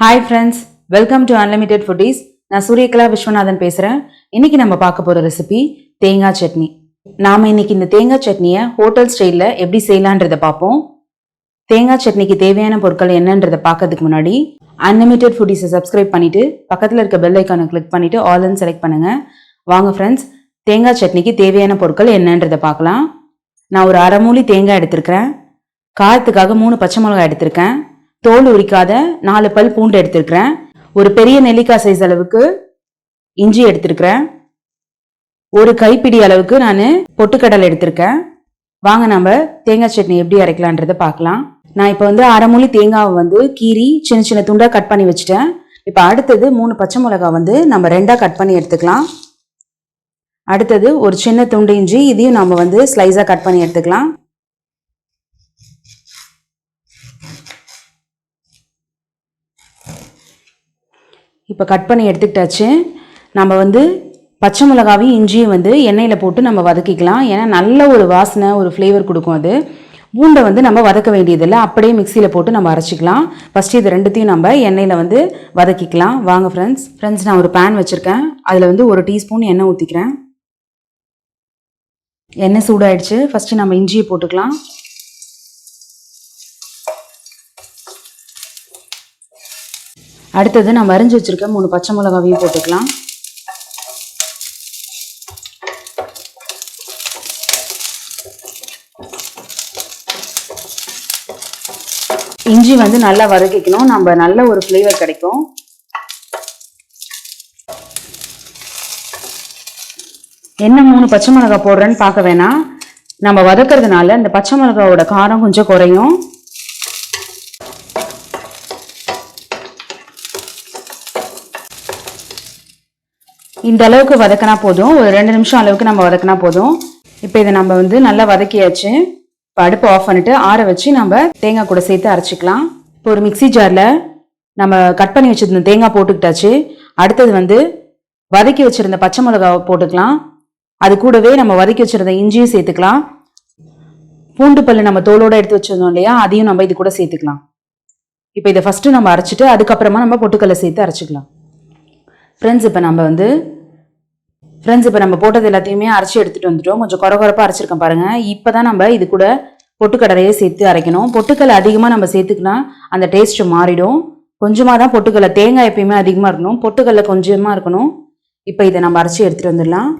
Hi friends, welcome to Unlimited Foodies. நான் சூரியகலா விஸ்வநாதன் பேசுறேன். இன்னைக்கு நம்ம பார்க்க போற ரெசிபி தேங்காய் சட்னி. நாம இன்னைக்கு இந்த தேங்காய் சட்னியை ஹோட்டல் ஸ்டைல்ல எப்படி செய்யலான்றத பார்ப்போம். தேங்காய் சட்னிக்கு தேவையான பொருட்கள் என்னன்றத பார்க்கிறதுக்கு முன்னாடி Unlimited Foodies சப்ஸ்கிரைப் பண்ணிட்டு பக்கத்துல இருக்க பெல் ஐகானை கிளிக் பண்ணிட்டு ஆல்னு செலக்ட் பண்ணுங்க. வாங்க ஃப்ரெண்ட்ஸ், தேங்காய் சட்னிக்கு தேவையான பொருட்கள் என்னன்றத பார்க்கலாம். நான் ஒரு அரை மூலி தேங்காய் எடுத்திருக்கிறேன். காரத்துக்காக 3 பச்சை மிளகாய் எடுத்திருக்கேன். தோல் உரிக்காத 4 பல் பூண்டு எடுத்திருக்கிறேன். ஒரு பெரிய நெல்லிக்காய் சைஸ் அளவுக்கு இஞ்சி எடுத்திருக்கிறேன். ஒரு கைப்பிடி அளவுக்கு நான் பொட்டுக்கடலை எடுத்திருக்கேன். வாங்க நம்ம தேங்காய் சட்னி எப்படி அரைக்கலான்றத பார்க்கலாம். நான் இப்போ அரை மூலி தேங்காவை கீரி சின்ன சின்ன துண்டா கட் பண்ணி வச்சுட்டேன். இப்போ அடுத்தது 3 பச்சை மிளகாய் நம்ம 2ஆ கட் பண்ணி எடுத்துக்கலாம். அடுத்தது ஒரு சின்ன துண்டு இஞ்சி, இதையும் நம்ம ஸ்லைஸா கட் பண்ணி எடுத்துக்கலாம். இப்போ கட் பண்ணி எடுத்துக்கிட்டாச்சு. நம்ம பச்சை மிளகாவையும் இஞ்சியும் எண்ணெயில் போட்டு நம்ம வதக்கிக்கலாம். ஏன்னா நல்ல ஒரு வாசனை, ஒரு ஃப்ளேவர் கொடுக்கும். அது பூண்டை நம்ம வதக்க வேண்டியதில்லை, அப்படியே மிக்சியில் போட்டு நம்ம அரைச்சிக்கலாம். ஃபஸ்ட்டு இது ரெண்டுத்தையும் நம்ம எண்ணெயில் வதக்கிக்கலாம். வாங்க ஃப்ரெண்ட்ஸ், நான் ஒரு பேன் வச்சுருக்கேன். அதில் 1 டீஸ்பூன் எண்ணெய் ஊற்றிக்கிறேன். எண்ணெய் சூடாயிடுச்சு. ஃபஸ்ட்டு நம்ம இஞ்சியை போட்டுக்கலாம். அடுத்தது நான் அரிஞ்சு வச்சிருக்க 3 பச்சை மிளகாவையும் போட்டுக்கலாம். இஞ்சி நல்லா வதக்கிக்கணும், நம்ம நல்ல ஒரு ஃப்ளேவர் கிடைக்கும். என்ன 3 பச்சை மிளகாய் போடுறேன்னு பார்க்க வேணாம். நம்ம வதக்கிறதுனால இந்த பச்சை மிளகாவோட காரம் கொஞ்சம் குறையும். இந்த அளவுக்கு வதக்கினா போதும். ஒரு 2 நிமிஷம் அளவுக்கு நம்ம வதக்கினா போதும். இப்போ இதை நம்ம நல்லா வதக்கியாச்சு. இப்போ அடுப்பு ஆஃப் பண்ணிட்டு ஆற வச்சு நம்ம தேங்காய் கூட சேர்த்து அரைச்சிக்கலாம். இப்போ ஒரு மிக்சி ஜாரில் நம்ம கட் பண்ணி வச்சிருந்த தேங்காய் போட்டுக்கிட்டாச்சு. அடுத்தது வதக்கி வச்சிருந்த பச்சை மிளகாவை போட்டுக்கலாம். அது கூடவே நம்ம வதக்கி வச்சிருந்த இஞ்சியும் சேர்த்துக்கலாம். பூண்டு பல்லு நம்ம தோலோட எடுத்து வச்சிருந்தோம் இல்லையா, அதையும் நம்ம இது கூட சேர்த்துக்கலாம். இப்போ இதை ஃபர்ஸ்ட் நம்ம அரைச்சிட்டு அதுக்கப்புறமா நம்ம பொட்டுக்கல்லை சேர்த்து அரைச்சிக்கலாம். ஃப்ரெண்ட்ஸ், இப்போ நம்ம போட்டது எல்லாத்தையுமே அரைச்சி எடுத்துகிட்டு வந்துட்டோம். கொஞ்சம் குறப்பாக அரைச்சிருக்கேன் பாருங்கள். இப்போ தான் நம்ம இது கூட பொட்டுக்கடலையே சேர்த்து அரைக்கணும். பொட்டுக்கடலை அதிகமாக நம்ம சேர்த்துக்கினா அந்த டேஸ்ட்டு மாறிடும். கொஞ்சமாக தான் பொட்டுக்கடலை, தேங்காய் எப்பயுமே அதிகமாக இருக்கணும், பொட்டுக்கடலை கொஞ்சமாக இருக்கணும். இப்போ இதை நம்ம அரைச்சி எடுத்துகிட்டு வந்துடலாம்.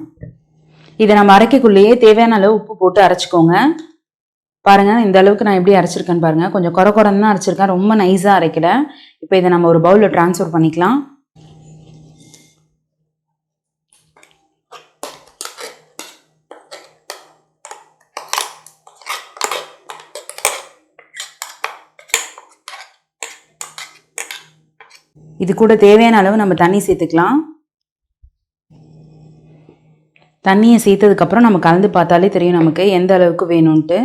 இதை நம்ம அரைக்கக்குள்ளேயே தேவையான அளவு உப்பு போட்டு அரைச்சிக்கோங்க. பாருங்கள், இந்த அளவுக்கு நான் எப்படி அரைச்சிருக்கேன்னு பாருங்கள். கொஞ்சம் குறன்னு தான் அரைச்சிருக்கேன், ரொம்ப நைஸாக அரைக்கல. இப்போ இதை நம்ம ஒரு பவுலில் ட்ரான்ஸ்ஃபர் பண்ணிக்கலாம். இது கூட தேவையான அளவு நம்ம தண்ணி சேர்த்துக்கலாம். தண்ணியை சேர்த்ததுக்கப்புறம் நம்ம கலந்து பார்த்தாலே தெரியும் நமக்கு எந்த அளவுக்கு வேணும்ன்ட்டு.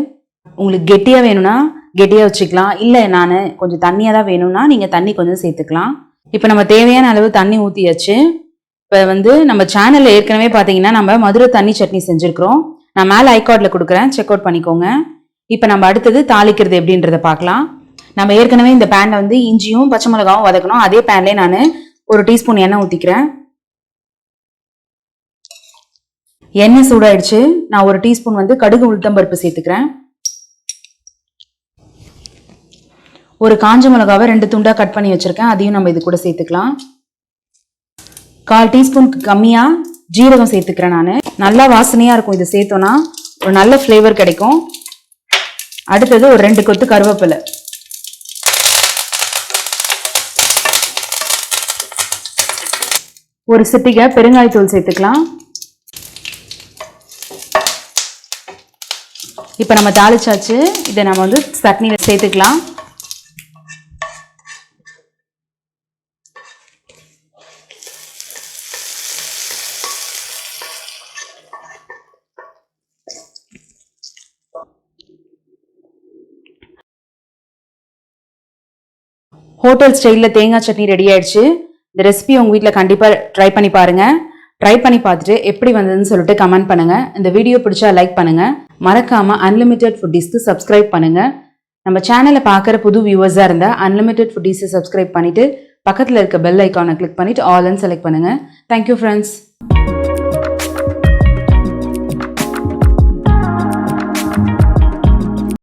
உங்களுக்கு கெட்டியாக வேணும்னா கெட்டியாக வச்சுக்கலாம். இல்லை நான் கொஞ்சம் தண்ணியாக தான் வேணும்னா நீங்கள் தண்ணி கொஞ்சம் சேர்த்துக்கலாம். இப்போ நம்ம தேவையான அளவு தண்ணி ஊற்றியாச்சு. இப்போ நம்ம சேனலில் ஏற்கனவே பார்த்தீங்கன்னா நம்ம மதுரை தண்ணி சட்னி செஞ்சுருக்கிறோம். நான் மேலே ஐகார்டில் கொடுக்குறேன், செக் அவுட் பண்ணிக்கோங்க. இப்போ நம்ம அடுத்தது தாளிக்கிறது எப்படின்றத பார்க்கலாம். நம்ம ஏற்கனவே இந்த பேன்ல இஞ்சியும் பச்சை மிளகாவும் வதக்கணும். அதே பேன்லேயே நான் 1 டீஸ்பூன் எண்ணெய் ஊற்றிக்கிறேன். எண்ணெய் சூடாயிடுச்சு. நான் 1 டீஸ்பூன் கடுகு உளுத்தம்பருப்பு சேர்த்துக்கிறேன். ஒரு காஞ்ச மிளகாவை 2 துண்டா கட் பண்ணி வச்சிருக்கேன், அதையும் நம்ம இது கூட சேர்த்துக்கலாம். 1/4 டீஸ்பூனுக்கு கம்மியா ஜீரகம் சேர்த்துக்கிறேன். நான் நல்லா வாசனையா இருக்கும், இது சேர்த்தோன்னா ஒரு நல்ல ஃப்ளேவர் கிடைக்கும். அடுத்தது ஒரு 2 கொத்து கருவேப்பிலை, ஒரு சிட்டிகை பெருங்காயத்தூள் சேர்த்துக்கலாம். இப்போ நம்ம தாளிச்சாச்சு. இதை நம்ம சட்னியில் சேர்த்துக்கலாம். ஹோட்டல் ஸ்டைலில் தேங்காய் சட்னி ரெடி ஆயிடுச்சு. இந்த ரெசிபி உங்கள் வீட்டில் கண்டிப்பாக ட்ரை பண்ணி பாருங்கள். ட்ரை பண்ணி பார்த்துட்டு எப்படி வந்ததுன்னு சொல்லிட்டு கமெண்ட் பண்ணுங்கள். இந்த வீடியோ பிடிச்சா லைக் பண்ணுங்கள். மறக்காமல் அன்லிமிட்டெட் ஃபுட்டீஸ்க்கு சப்ஸ்கிரைப் பண்ணுங்கள். நம்ம சேனலை பார்க்குற புது வியூவர்ஸாக இருந்தால் அன்லிமிட்டெட் ஃபுட்டீஸை சப்ஸ்கிரைப் பண்ணிவிட்டு பக்கத்தில் இருக்க பெல் ஐக்கானை கிளிக் பண்ணிட்டு ஆல்னு செலக்ட் பண்ணுங்க. Thank you friends.